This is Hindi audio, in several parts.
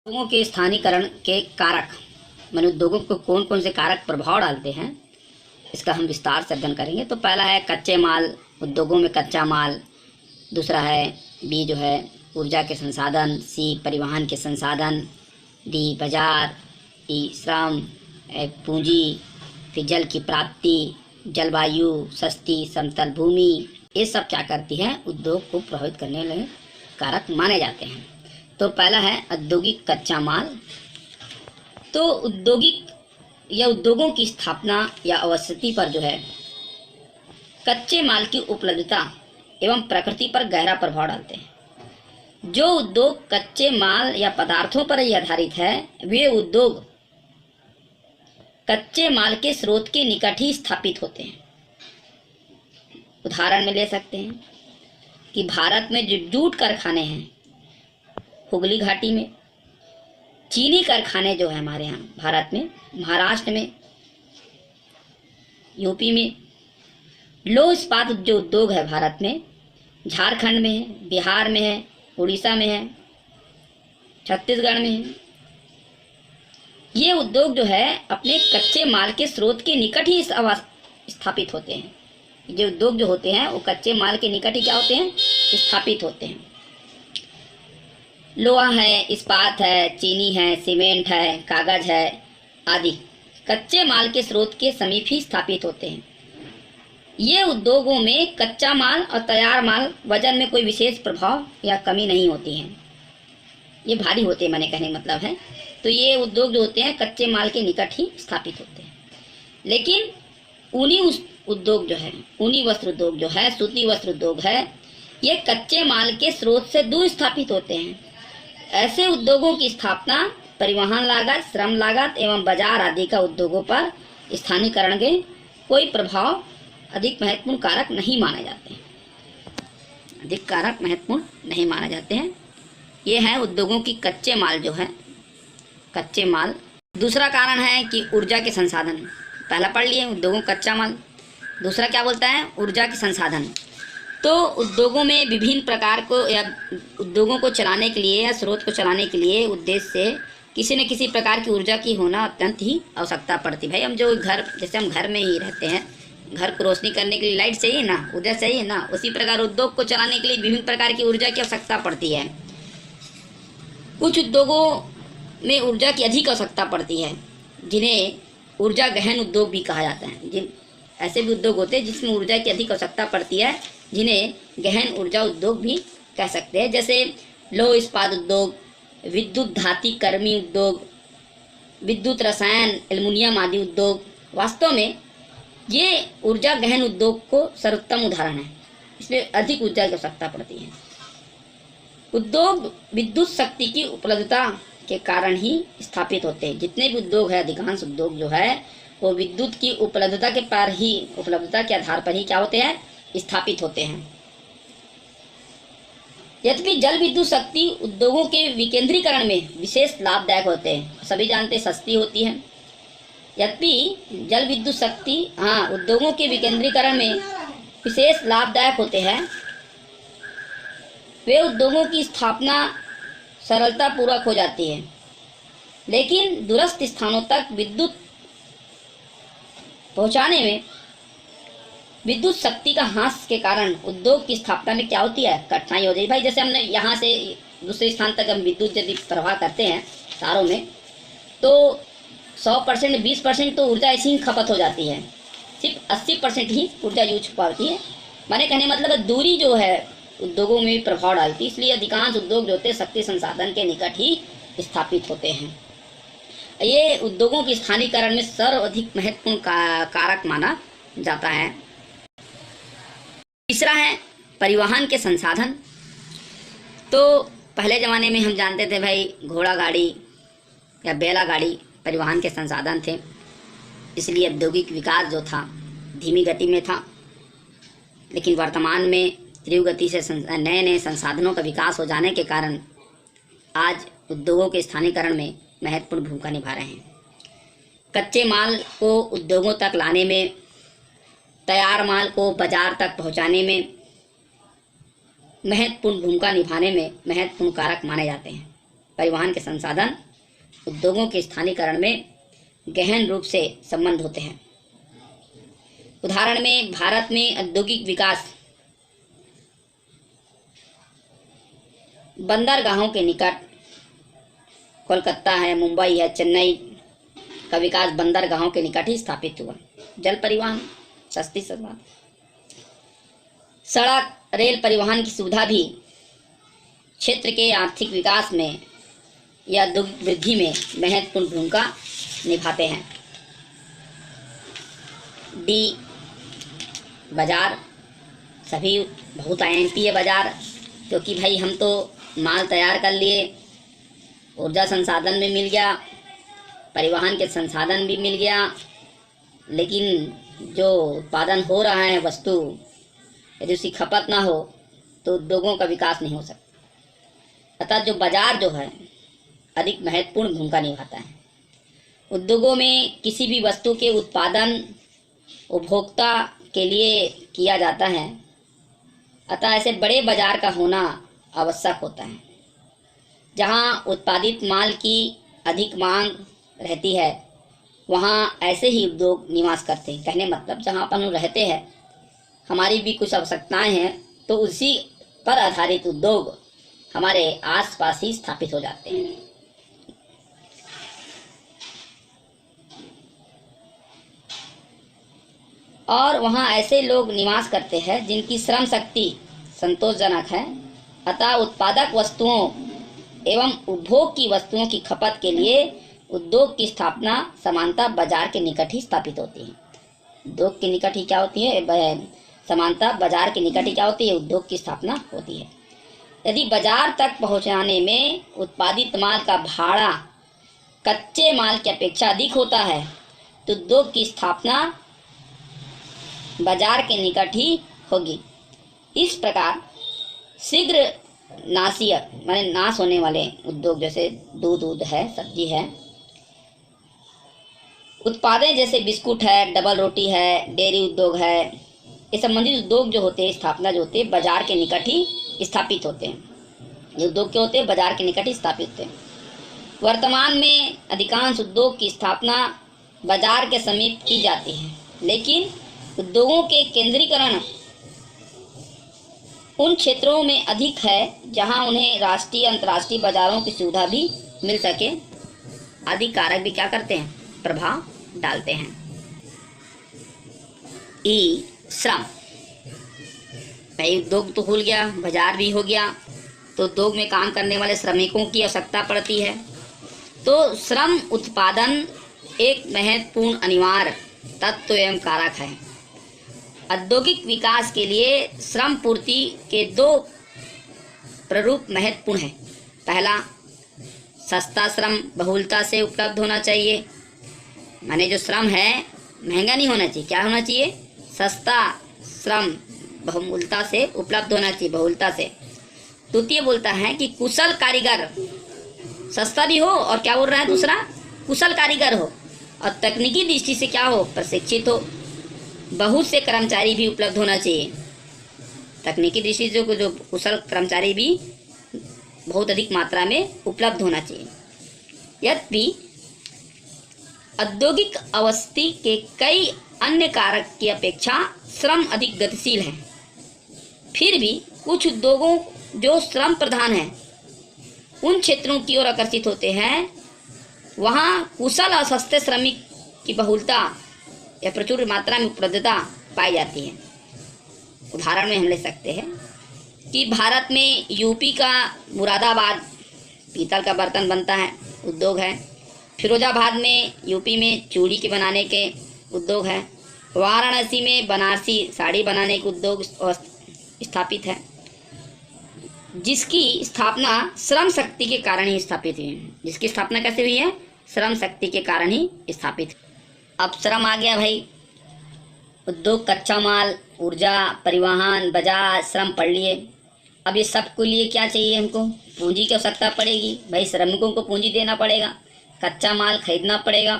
उद्योगों के स्थानीयकरण के कारक माने उद्योगों को कौन कौन से कारक प्रभाव डालते हैं, इसका हम विस्तार से अध्ययन करेंगे। तो पहला है कच्चे माल, उद्योगों में कच्चा माल। दूसरा है बी जो है ऊर्जा के संसाधन, सी परिवहन के संसाधन, डी बाजार, ई श्रम, पूंजी, फिर जल की प्राप्ति, जलवायु, सस्ती समतल भूमि। ये सब क्या करती हैं, उद्योग को प्रभावित करने वाले कारक माने जाते हैं। तो पहला है औद्योगिक कच्चा माल। तो औद्योगिक या उद्योगों की स्थापना या अवस्थिति पर जो है कच्चे माल की उपलब्धता एवं प्रकृति पर गहरा प्रभाव डालते हैं। जो उद्योग कच्चे माल या पदार्थों पर ही आधारित है, वे उद्योग कच्चे माल के स्रोत के निकट ही स्थापित होते हैं। उदाहरण में ले सकते हैं कि भारत में जो जूट कारखाने हैं हुगली घाटी में, चीनी कारखाने जो है हमारे यहाँ भारत में, महाराष्ट्र में, यूपी में, लौह इस्पात जो उद्योग है भारत में झारखंड में है, बिहार में है, उड़ीसा में है, छत्तीसगढ़ में है। ये उद्योग जो है अपने कच्चे माल के स्रोत के निकट ही स्थापित होते हैं। जो उद्योग जो होते हैं वो कच्चे माल के निकट ही क्या होते हैं, स्थापित होते हैं। लोहा है, इस्पात है, चीनी है, सीमेंट है, कागज है आदि कच्चे माल के स्रोत के समीप ही स्थापित होते हैं। ये उद्योगों में कच्चा माल और तैयार माल वजन में कोई विशेष प्रभाव या कमी नहीं होती हैं। ये भारी होते हैं, मैंने कहने मतलब है। तो ये उद्योग जो होते हैं कच्चे माल के निकट ही स्थापित होते हैं। लेकिन ऊनी उद्योग जो है, ऊनी वस्त्र उद्योग जो है, सूती वस्त्र उद्योग है, ये कच्चे माल के स्रोत से दूर स्थापित होते हैं। ऐसे उद्योगों की स्थापना परिवहन लागत, श्रम लागत एवं बाजार आदि का उद्योगों पर स्थानीयकरण के कोई प्रभाव अधिक महत्वपूर्ण कारक नहीं माने जाते हैं। अधिक कारक महत्वपूर्ण नहीं माने जाते हैं। ये है उद्योगों की कच्चे माल जो है, कच्चे माल। दूसरा कारण है कि ऊर्जा के संसाधन। पहला पढ़ लिए उद्योगों कच्चा माल, दूसरा क्या बोलता है, ऊर्जा के संसाधन। तो उद्योगों में विभिन्न प्रकार को या उद्योगों को चलाने के लिए या स्रोत को चलाने के लिए उद्देश्य से किसी न किसी प्रकार की ऊर्जा की होना अत्यंत ही आवश्यकता पड़ती है। भाई हम जो घर, जैसे हम घर में ही रहते हैं, घर को रोशनी करने के लिए लाइट चाहिए ना, ऊर्जा चाहिए ना, उसी प्रकार उद्योग को चलाने के लिए विभिन्न प्रकार की ऊर्जा की आवश्यकता पड़ती है। कुछ उद्योगों में ऊर्जा की अधिक आवश्यकता पड़ती है, जिन्हें ऊर्जा गहन उद्योग भी कहा जाता है। जिन ऐसे भी उद्योग होते हैं जिसमें ऊर्जा की अधिक आवश्यकता पड़ती है, जिन्हें गहन ऊर्जा उद्योग भी कह सकते हैं। जैसे लौह इस्पात उद्योग, विद्युत धातु कर्मी उद्योग, विद्युत रसायन, एल्युमिनियम आदि उद्योग। वास्तव में ये ऊर्जा गहन उद्योग को सर्वोत्तम उदाहरण है। इसमें अधिक ऊर्जा की आवश्यकता पड़ती है। उद्योग विद्युत शक्ति की उपलब्धता के कारण ही स्थापित होते हैं। जितने भी उद्योग है, अधिकांश उद्योग जो है वो विद्युत की उपलब्धता के आधार पर ही क्या होते हैं, स्थापित होते हैं। यद्यपि जल विद्युत शक्ति उद्योगों के विकेंद्रीकरण में विशेष लाभदायक होते हैं, सभी जानते सस्ती होती है। यद्यपि जल विद्युत शक्ति उद्योगों के विकेंद्रीकरण में विशेष लाभदायक होते हैं, वे उद्योगों की स्थापना सरलता पूर्वक हो जाती है। लेकिन दूरस्थ स्थानों तक विद्युत पहुंचाने में विद्युत शक्ति का ह्रास के कारण उद्योग की स्थापना में क्या होती है, कठिनाई हो जाती है। भाई जैसे हमने यहाँ से दूसरे स्थान तक हम विद्युत यदि प्रवाह करते हैं तारों में, तो 100% 20% तो ऊर्जा ऐसी ही खपत हो जाती है, सिर्फ 80% ही ऊर्जा यूज पाती है। मैंने कहने मतलब दूरी जो है उद्योगों में प्रभाव डालती है। इसलिए अधिकांश उद्योग जो होते हैं शक्ति संसाधन के निकट ही स्थापित होते हैं। ये उद्योगों के स्थानीयकरण में सर्वाधिक महत्वपूर्ण कारक माना जाता है। तीसरा है परिवहन के संसाधन। तो पहले ज़माने में हम जानते थे भाई घोड़ा गाड़ी या बैला गाड़ी परिवहन के संसाधन थे, इसलिए औद्योगिक विकास जो था धीमी गति में था। लेकिन वर्तमान में तीव्र गति से नए नए संसाधनों का विकास हो जाने के कारण आज उद्योगों के स्थानीयकरण में महत्वपूर्ण भूमिका निभा रहे हैं। कच्चे माल को उद्योगों तक लाने में, तैयार माल को बाजार तक पहुंचाने में महत्वपूर्ण भूमिका निभाने में महत्वपूर्ण कारक माने जाते हैं। परिवहन के संसाधन उद्योगों के स्थानीयकरण में गहन रूप से संबंध होते हैं। उदाहरण में भारत में औद्योगिक विकास बंदरगाहों के निकट, कोलकाता है, मुंबई है, चेन्नई का विकास बंदरगाहों के निकट ही स्थापित हुआ। जल परिवहन, सस्ती सेवा, सड़क रेल परिवहन की सुविधा भी क्षेत्र के आर्थिक विकास में या औद्योगिक वृद्धि में महत्वपूर्ण भूमिका निभाते हैं। डी, बाजार, सभी बहुआयामी है बाजार, क्योंकि भाई हम तो माल तैयार कर लिए, ऊर्जा संसाधन भी मिल गया, परिवहन के संसाधन भी मिल गया, लेकिन जो उत्पादन हो रहा है वस्तु, यदि उसकी खपत ना हो तो उद्योगों का विकास नहीं हो सकता। अतः जो बाजार जो है अधिक महत्वपूर्ण भूमिका निभाता है। उद्योगों में किसी भी वस्तु के उत्पादन उपभोक्ता के लिए किया जाता है, अतः ऐसे बड़े बाजार का होना आवश्यक होता है। जहाँ उत्पादित माल की अधिक मांग रहती है वहाँ ऐसे ही उद्योग निवास करते हैं। कहने मतलब जहाँ अपन रहते हैं, हमारी भी कुछ आवश्यकताएं हैं, तो उसी पर आधारित उद्योग हमारे आसपास ही स्थापित हो जाते हैं। और वहाँ ऐसे लोग निवास करते हैं जिनकी श्रम शक्ति संतोषजनक है। अतः उत्पादक वस्तुओं एवं उपभोग की वस्तुओं की खपत के लिए उद्योग की स्थापना समानता बाजार के निकट ही स्थापित होती है। उद्योग के निकट ही क्या होती है? समानता बाजार के निकट ही क्या होती है? उद्योग की स्थापना होती है। यदि बाजार तक पहुंचाने में उत्पादित माल का भाड़ा कच्चे माल की अपेक्षा अधिक होता है तो उद्योग की स्थापना बाजार के निकट ही होगी। इस प्रकार शीघ्र नाशीय माने नाश होने वाले उद्योग जैसे दूध है, सब्जी है, उत्पादन जैसे बिस्कुट है, डबल रोटी है, डेयरी उद्योग है, ये संबंधित उद्योग जो होते हैं, स्थापना जो होते हैं बाजार के निकट ही स्थापित होते हैं। ये उद्योग क्या होते हैं? बाजार के निकट ही स्थापित होते हैं। वर्तमान में अधिकांश उद्योग की स्थापना बाजार के समीप की जाती है, लेकिन उद्योगों के केंद्रीकरण उन क्षेत्रों में अधिक है जहां उन्हें राष्ट्रीय अंतर्राष्ट्रीय बाजारों की सुविधा भी मिल सके। आदि कारक भी क्या करते हैं? प्रभाव डालते हैं। ई, श्रम। भाई उद्योग तो खुल गया, बाजार भी हो गया, तो उद्योग में काम करने वाले श्रमिकों की आवश्यकता पड़ती है। तो श्रम उत्पादन एक महत्वपूर्ण अनिवार्य तत्व एवं कारक है। औद्योगिक विकास के लिए श्रम पूर्ति के दो प्रारूप महत्वपूर्ण है। पहला, सस्ता श्रम बहुलता से उपलब्ध होना चाहिए, माने जो श्रम है महंगा नहीं होना चाहिए। क्या होना चाहिए? सस्ता श्रम बहुलता से उपलब्ध होना चाहिए, बहुलता से। द्वितीय बोलता है कि कुशल कारीगर, सस्ता भी हो और क्या बोल रहा है दूसरा? कुशल कारीगर हो और तकनीकी दृष्टि से क्या हो? प्रशिक्षित हो। बहुत से कर्मचारी भी उपलब्ध होना चाहिए। तकनीकी दृष्टि से जो कुशल कर्मचारी भी बहुत अधिक मात्रा में उपलब्ध होना चाहिए। यद्यपि औद्योगिक अवस्थी के कई अन्य कारक की अपेक्षा श्रम अधिक गतिशील है, फिर भी कुछ उद्योगों जो श्रम प्रधान हैं उन क्षेत्रों की ओर आकर्षित होते हैं। वहाँ कुशल और सस्ते श्रमिक की बहुलता या प्रचुर मात्रा में उपलब्धता पाई जाती है। उदाहरण में हम ले सकते हैं कि भारत में यूपी का मुरादाबाद पीतल का बर्तन बनता है, उद्योग है। फिरोजाबाद में यूपी में चूड़ी के बनाने के उद्योग है। वाराणसी में बनारसी साड़ी बनाने के उद्योग स्थापित है, जिसकी स्थापना श्रम शक्ति के कारण ही स्थापित हुई है। जिसकी स्थापना कैसे हुई है? श्रम शक्ति के कारण ही स्थापित। अब श्रम आ गया भाई, उद्योग, कच्चा माल, ऊर्जा, परिवहन, बाजार, श्रम पढ़ लिए। अब ये सब के लिए क्या चाहिए? हमको पूंजी की आवश्यकता पड़ेगी। भाई श्रमिकों को पूंजी देना पड़ेगा, कच्चा माल खरीदना पड़ेगा,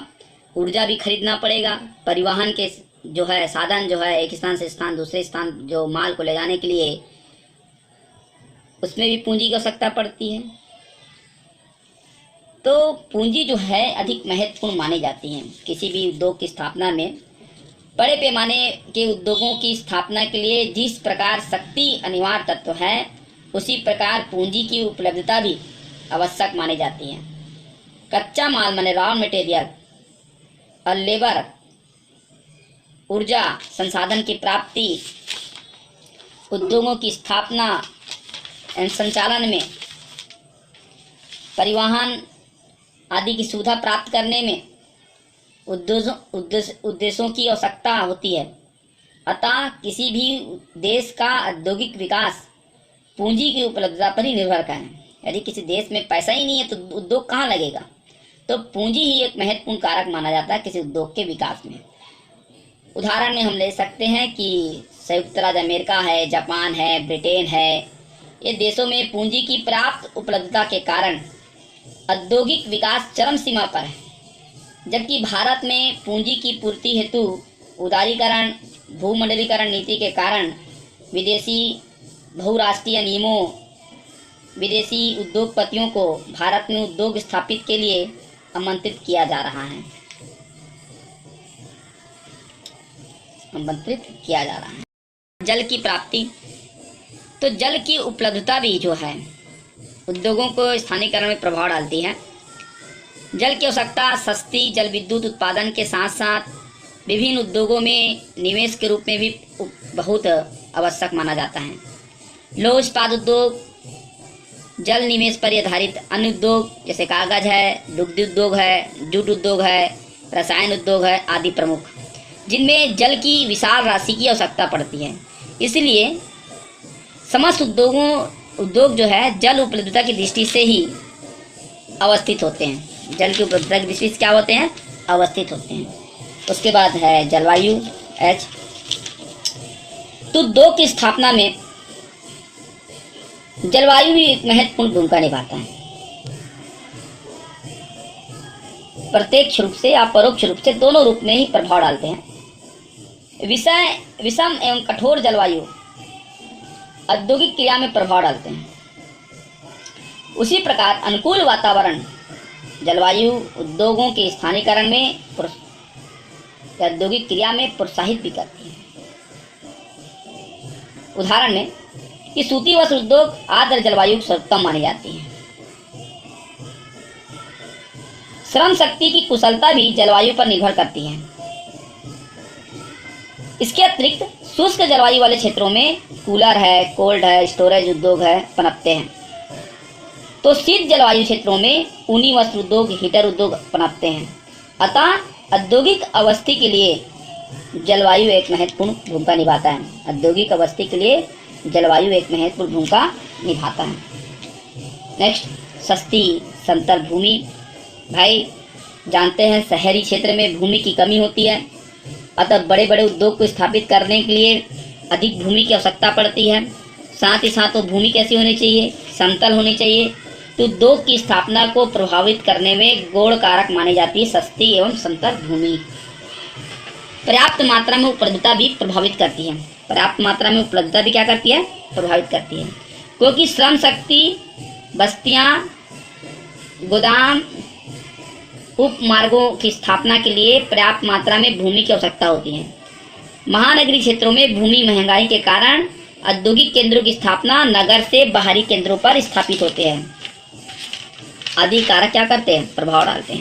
ऊर्जा भी खरीदना पड़ेगा, परिवहन के जो है साधन जो है एक स्थान से स्थान दूसरे स्थान जो माल को ले जाने के लिए उसमें भी पूंजी की आवश्यकता पड़ती है। तो पूंजी जो है अधिक महत्वपूर्ण मानी जाती है। किसी भी उद्योग की स्थापना में बड़े पैमाने के उद्योगों की स्थापना के लिए जिस प्रकार शक्ति अनिवार्य तत्व है, उसी प्रकार पूंजी की उपलब्धता भी आवश्यक मानी जाती है। कच्चा माल माने रॉ मटेरियल और लेबर, ऊर्जा संसाधन की प्राप्ति, उद्योगों की स्थापना एवं संचालन में, परिवहन आदि की सुविधा प्राप्त करने में उद्देश्यों की आवश्यकता होती है। अतः किसी भी देश का औद्योगिक विकास पूंजी की उपलब्धता पर ही निर्भर करता है। यदि किसी देश में पैसा ही नहीं है तो उद्योग कहाँ लगेगा? तो पूंजी ही एक महत्वपूर्ण कारक माना जाता है किसी उद्योग के विकास में। उदाहरण में हम ले सकते हैं कि संयुक्त राज्य अमेरिका है, जापान है, ब्रिटेन है। ये देशों में पूंजी की प्राप्त उपलब्धता के कारण औद्योगिक विकास चरम सीमा पर है, जबकि भारत में पूंजी की पूर्ति हेतु उदारीकरण, भूमंडलीकरण नीति के कारण विदेशी बहुराष्ट्रीय नियमों, विदेशी उद्योगपतियों को भारत में उद्योग स्थापित के लिए आमंत्रित किया जा रहा है। जल की प्राप्ति, तो जल की उपलब्धता भी जो है उद्योगों को स्थानीयकरण में प्रभाव डालती है। जल की आवश्यकता सस्ती जल विद्युत उत्पादन के साथ साथ विभिन्न उद्योगों में निवेश के रूप में भी बहुत आवश्यक माना जाता है। लौह इस्पात उद्योग, जल निवेश पर आधारित अन्य उद्योग जैसे कागज है, दुग्ध उद्योग है, जूट उद्योग है, रसायन उद्योग है आदि प्रमुख, जिनमें जल की विशाल राशि की आवश्यकता पड़ती है। इसलिए समस्त उद्योग जो है जल उपलब्धता की दृष्टि से ही अवस्थित होते हैं। जल की उपलब्धता की दृष्टि से क्या होते हैं? अवस्थित होते हैं। उसके बाद है जलवायु एच। तो उद्योग की स्थापना में जलवायु भी एक महत्वपूर्ण भूमिका निभाता है। प्रत्यक्ष रूप से या परोक्ष रूप से दोनों रूप में ही प्रभाव डालते हैं। विषम एवं कठोर जलवायु औद्योगिक क्रिया में प्रभाव डालते हैं। उसी प्रकार अनुकूल वातावरण जलवायु उद्योगों के स्थानीयकरण में औद्योगिक क्रिया में प्रोत्साहित भी करती है। उदाहरण में कि सूती वस्त्र उद्योग आर्द्र जलवायु सर्वोत्तम मानी जाती है। श्रम शक्ति की कुशलता भी जलवायु पर निर्भर करती है। इसके अतिरिक्त शुष्क जलवायु वाले क्षेत्रों में कूलर है, कोल्ड है, स्टोरेज उद्योग है पनपते हैं। तो शीत जलवायु क्षेत्रों में ऊनी वस्त्र उद्योग, हीटर उद्योग पनपते हैं। अतः औद्योगिक अवस्थी के लिए जलवायु एक महत्वपूर्ण भूमिका निभाता है। औद्योगिक अवस्थी के लिए जलवायु एक महत्वपूर्ण भूमिका निभाता है। नेक्स्ट, सस्ती समतल भूमि। भाई जानते हैं शहरी क्षेत्र में भूमि की कमी होती है, अतः बड़े बड़े उद्योग को स्थापित करने के लिए अधिक भूमि की आवश्यकता पड़ती है। साथ ही साथ वो भूमि कैसी होनी चाहिए? समतल होनी चाहिए। तो उद्योग की स्थापना को प्रभावित करने में गौण कारक मानी जाती है सस्ती एवं समतल भूमि। पर्याप्त मात्रा में उपलब्धता भी प्रभावित करती है। पर्याप्त मात्रा में उपलब्धता भी क्या करती है? प्रभावित करती है, क्योंकि श्रम शक्ति, बस्तियां, गोदाम, उपमार्गों की स्थापना के लिए पर्याप्त मात्रा में भूमि की आवश्यकता होती है। महानगरीय क्षेत्रों में भूमि महंगाई के कारण औद्योगिक केंद्रों की स्थापना नगर से बाहरी केंद्रों पर स्थापित होते हैं। आदि कारक क्या करते हैं? प्रभाव डालते हैं।